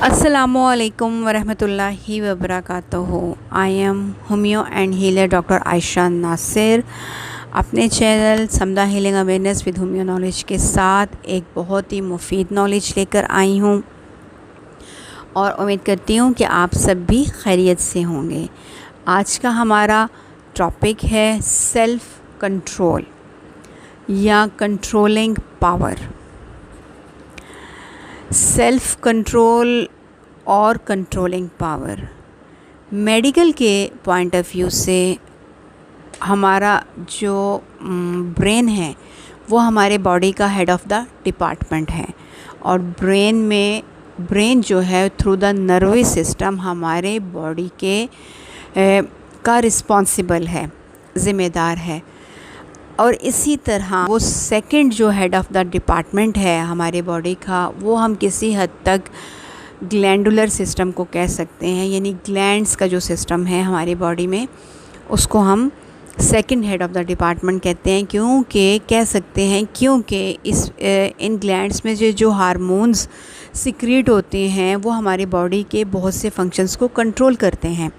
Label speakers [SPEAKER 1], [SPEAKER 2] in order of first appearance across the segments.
[SPEAKER 1] अस्सलामु अलैकुम वरहमतुल्लाहि वबरकातुहू। I am homeo and healer doctor Ayesha Nasir. अपने channel Samda healing awareness with homeo knowledge के साथ एक बहुत ही मुफीद नॉलेज लेकर आई हूँ और उम्मीद करती हूँ कि आप सब भी खैरियत से होंगे। आज का हमारा टॉपिक है सेल्फ़ कंट्रोल या कंट्रोलिंग पावर। सेल्फ़ कंट्रोल और कंट्रोलिंग पावर मेडिकल के पॉइंट ऑफ व्यू से हमारा जो ब्रेन है वो हमारे बॉडी का हेड ऑफ़ द डिपार्टमेंट है और ब्रेन जो है थ्रू द नर्वस सिस्टम हमारे बॉडी के का रिस्पॉन्सिबल है, ज़िम्मेदार है। और इसी तरह वो सेकंड जो हेड ऑफ़ द डिपार्टमेंट है हमारे बॉडी का, वो हम किसी हद तक ग्लैंडुलर सिस्टम को कह सकते हैं, यानी ग्लैंड्स का जो सिस्टम है हमारी बॉडी में उसको हम second head of the department कहते हैं। क्योंकि इन ग्लैंड्स में जो हार्मोन्स सिक्रीट होते हैं वो हमारी बॉडी के बहुत से फंक्शंस को कंट्रोल करते हैं,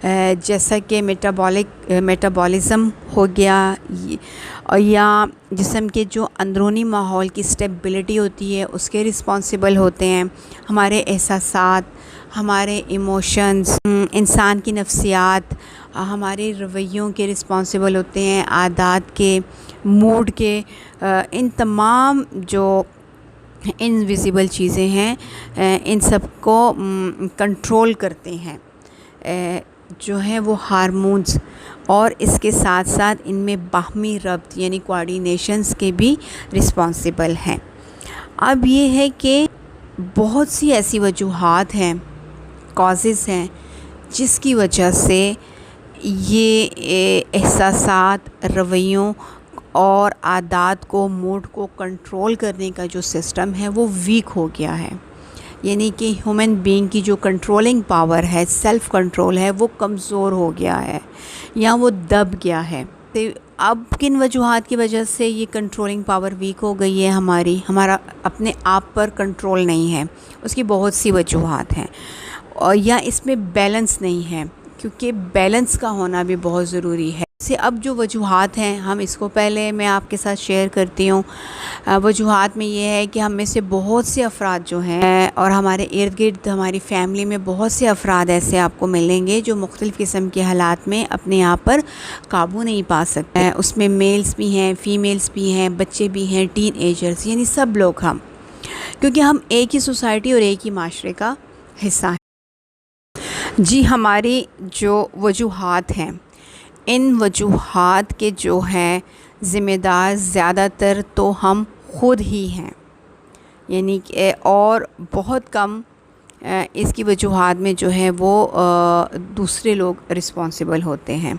[SPEAKER 1] जैसा कि मेटाबॉलिज़म हो गया या जिस्म के जो अंदरूनी माहौल की स्टेबिलिटी होती है उसके रिस्पॉन्सिबल होते हैं। हमारे एहसासात, हमारे इमोशंस, इंसान की नफ्सियात, हमारे रवैयों के रिस्पॉन्सिबल होते हैं, आदात के, मूड के, इन तमाम जो इनविजिबल चीज़ें हैं इन सब को कंट्रोल करते हैं जो है वो हार्मोन्स। और इसके साथ साथ इनमें बाहमी रब्त यानी कोऑर्डिनेशंस के भी रिस्पॉन्सिबल हैं। अब ये है कि बहुत सी ऐसी वजूहात हैं, कॉजेज़ हैं जिसकी वजह से ये एहसासात, रवैयों और आदात को, मूड को कंट्रोल करने का जो सिस्टम है वो वीक हो गया है। यानी कि ह्यूमन बीइंग की जो कंट्रोलिंग पावर है, सेल्फ़ कंट्रोल है, वो कमज़ोर हो गया है या वो दब गया है। तो अब किन वजूहात की वजह से ये कंट्रोलिंग पावर वीक हो गई है हमारा अपने आप पर कंट्रोल नहीं है, उसकी बहुत सी वजूहात हैं। और या इसमें बैलेंस नहीं है, क्योंकि बैलेंस का होना भी बहुत ज़रूरी है। से अब जो वजूहात हैं हम इसको पहले मैं आपके साथ शेयर करती हूँ। वजूहात में ये है कि हम में से बहुत से अफराद जो हैं और हमारे इर्द गिर्द हमारी फ़ैमिली में बहुत से अफराद ऐसे आपको मिलेंगे जो मुख्तलिफ़ किस्म के हालात में अपने आप पर काबू नहीं पा सकते हैं। उसमें मेल्स भी हैं, फ़ीमेल्स भी हैं, बच्चे भी हैं, टीन एजर्स, यानी सब लोग हम, क्योंकि हम एक ही सोसाइटी और एक ही माशरे का हिस्सा हैं। जी, हमारी जो वजूहात हैं, इन वजूहात के जो हैं ज़िम्मेदार ज़्यादातर तो हम ख़ुद ही हैं, यानी कि और बहुत कम इसकी वजूहात में जो है वो दूसरे लोग रिस्पॉन्सिबल होते हैं।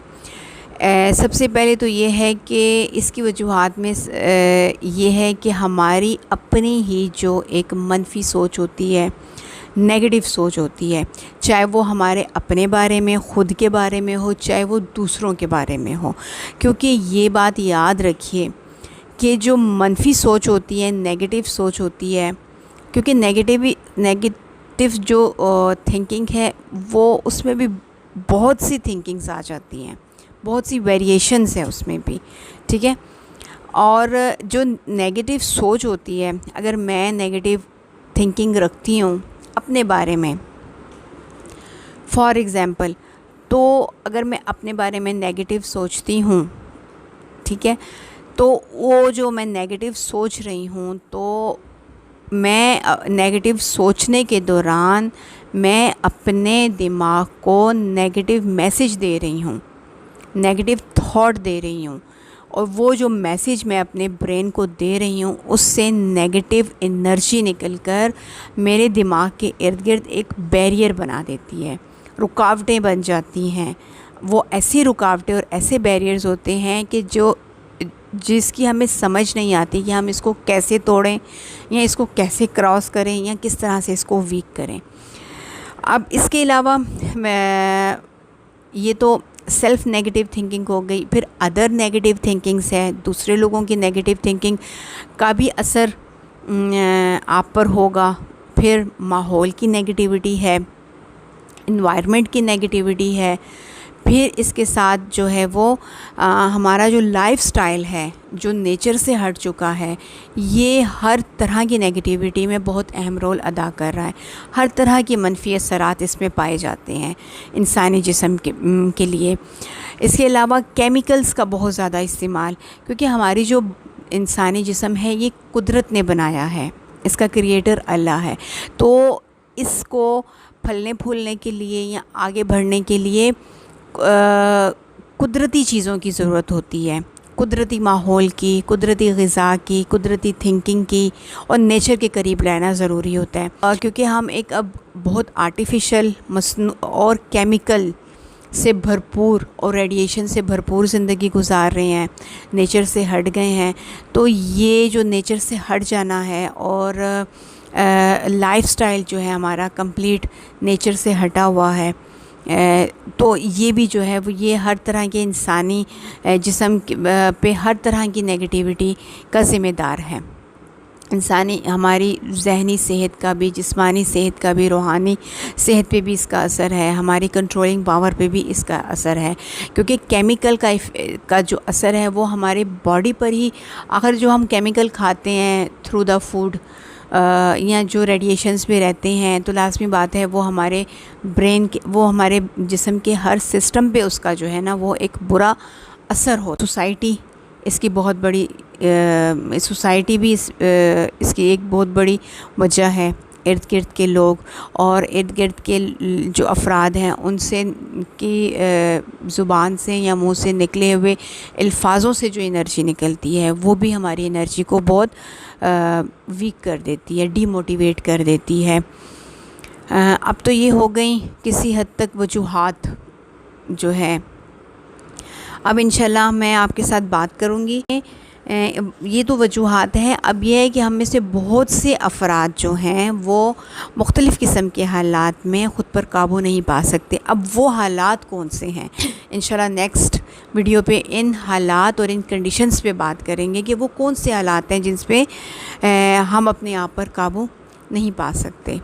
[SPEAKER 1] सबसे पहले तो ये है कि इसकी वजूहात में ये है कि हमारी अपनी ही जो एक मनफी सोच होती है, नेगेटिव सोच होती है, चाहे वो हमारे अपने बारे में, ख़ुद के बारे में हो, चाहे वो दूसरों के बारे में हो। क्योंकि ये बात याद रखिए कि जो मनफी सोच होती है, नेगेटिव सोच होती है, क्योंकि नेगेटिव जो थिंकिंग है वो उसमें भी बहुत सी थिंकिंग्स आ जाती हैं, बहुत सी वेरिएशंस हैं उसमें भी, ठीक है। और जो नेगेटिव सोच होती है, अगर मैं नेगेटिव थिंकिंग रखती हूँ अपने बारे में, फॉर एग्ज़ाम्पल, तो अगर मैं अपने बारे में नेगेटिव सोचती हूँ, ठीक है, तो वो जो मैं नेगेटिव सोच रही हूँ, तो मैं नेगेटिव सोचने के दौरान मैं अपने दिमाग को नेगेटिव मैसेज दे रही हूँ, नेगेटिव थॉट दे रही हूँ, और वो जो मैसेज मैं अपने ब्रेन को दे रही हूँ उससे नेगेटिव एनर्जी निकलकर मेरे दिमाग के इर्द गिर्द एक बैरियर बना देती है, रुकावटें बन जाती हैं। वो ऐसी रुकावटें और ऐसे बैरियर्स होते हैं कि जिसकी हमें समझ नहीं आती कि हम इसको कैसे तोड़ें या इसको कैसे क्रॉस करें या किस तरह से इसको वीक करें। अब इसके अलावा ये तो सेल्फ़ नेगेटिव थिंकिंग हो गई। फिर अदर नेगेटिव थिंकिंग्स है, दूसरे लोगों की नेगेटिव थिंकिंग का भी असर आप पर होगा। پھر ماحول کی نگیٹیوٹی ہے، انوائرمنٹ کی نگیٹیوٹی ہے، پھر اس کے ساتھ جو ہے وہ ہمارا جو لائف سٹائل ہے جو نیچر سے ہٹ چکا ہے، یہ ہر طرح کی نگیٹیوٹی میں بہت اہم رول ادا کر رہا ہے. ہر طرح کی منفی اثرات اس میں پائے جاتے ہیں انسانی جسم کے لیے. اس کے علاوہ کیمیکلز کا بہت زیادہ استعمال، کیونکہ ہماری جو انسانی جسم ہے یہ قدرت نے بنایا ہے، اس کا کریٹر اللہ ہے، تو اس کو پھلنے پھولنے کے لیے یا آگے بڑھنے کے لیے قدرتی چیزوں کی ضرورت ہوتی ہے، قدرتی ماحول کی، قدرتی غذا کی، قدرتی تھنکنگ کی، اور نیچر کے قریب رہنا ضروری ہوتا ہے. کیونکہ ہم ایک اب بہت آرٹیفیشل مصنوع اور کیمیکل سے بھرپور اور ریڈیشن سے بھرپور زندگی گزار رہے ہیں، نیچر سے ہٹ گئے ہیں. تو یہ جو نیچر سے ہٹ جانا ہے اور لائف سٹائل جو ہے ہمارا کمپلیٹ نیچر سے ہٹا ہوا ہے، تو یہ بھی جو ہے وہ یہ ہر طرح کے انسانی جسم پہ ہر طرح کی نگیٹیوٹی کا ذمہ دار ہے. انسانی ہماری ذہنی صحت کا بھی، جسمانی صحت کا بھی، روحانی صحت پہ بھی اس کا اثر ہے، ہماری کنٹرولنگ پاور پہ بھی اس کا اثر ہے. کیونکہ کیمیکل کا جو اثر ہے وہ ہمارے باڈی پر ہی، آخر جو ہم کیمیکل کھاتے ہیں تھرو دا فوڈ یا جو ریڈیشنز پہ رہتے ہیں، تو لازمی بات ہے وہ ہمارے برین کے، وہ ہمارے جسم کے ہر سسٹم پہ اس کا جو ہے نا وہ ایک برا اثر ہو. سوسائٹی اس کی بہت بڑی سوسائٹی بھی اس کی ایک بہت بڑی وجہ ہے. ارد گرد کے لوگ اور ارد گرد کے جو افراد ہیں ان سے کی زبان سے یا منہ سے نکلے ہوئے الفاظوں سے جو انرجی نکلتی ہے وہ بھی ہماری انرجی کو بہت ویک کر دیتی ہے، ڈی موٹیویٹ کر دیتی ہے. اب تو یہ ہو گئیں کسی حد تک وجوہات جو ہے. اب انشاءاللہ میں آپ کے ساتھ بات کروں گی. یہ تو وجوہات ہیں. اب یہ ہے کہ ہم میں سے بہت سے افراد جو ہیں وہ مختلف قسم کے حالات میں خود پر قابو نہیں پا سکتے. اب وہ حالات کون سے ہیں؟ انشاءاللہ نیکسٹ ویڈیو پہ ان حالات اور ان کنڈیشنز پہ بات کریں گے کہ وہ کون سے حالات ہیں جن پہ ہم اپنے آپ پر قابو نہیں پا سکتے.